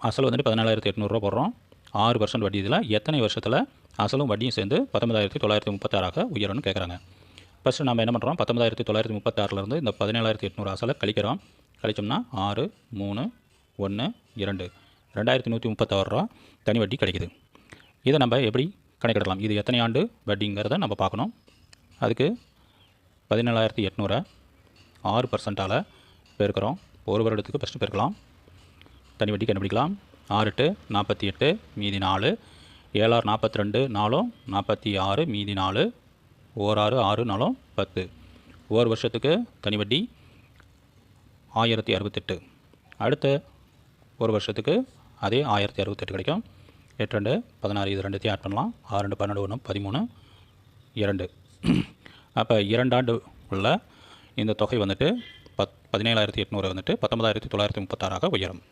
அசல் வந்துட்டு 17,800 போடுறோம். 6% வட்டி. இதில் எத்தனை வருஷத்தில் அசலும் வட்டியும் சேர்ந்து 19,936 உயரும்னு கேட்குறாங்க. ஃபஸ்ட்டு நம்ம என்ன பண்ணுறோம், 19,936 இந்த 17,800 அசலை கழிக்கிறோம். கழிச்சோம்னா 6, 3, 1, 2 2,136 தனி வட்டி கிடைக்குது. இதை நம்ம எப்படி கணக்கிடலாம், இது எத்தனை ஆண்டு வட்டிங்கிறத நம்ம பார்க்கணும். அதுக்கு 17,800 6%ஆல் பெருக்கிறோம். ஒரு வருடத்துக்கு ஃபஸ்ட்டு பெருக்கலாம். தனி வட்டி கண்டுபிடிக்கலாம். 6 8 48 மீதி 4, 7 6 42 4 46 மீதி 4, 1 6 6 4 10. ஒரு வருஷத்துக்கு தனி வட்டி 1068. அடுத்த ஒரு வருஷத்துக்கு அதே 1068 கிடைக்கும். 8 2 16, இது ரெண்டுத்தையும் ஆட் பண்ணலாம். 6 2 12 1 13 2. அப்போ 2 ஆண்டு உள்ள இந்த தொகை வந்துட்டு 17,800 வந்துட்டு 19,936 உயரும்.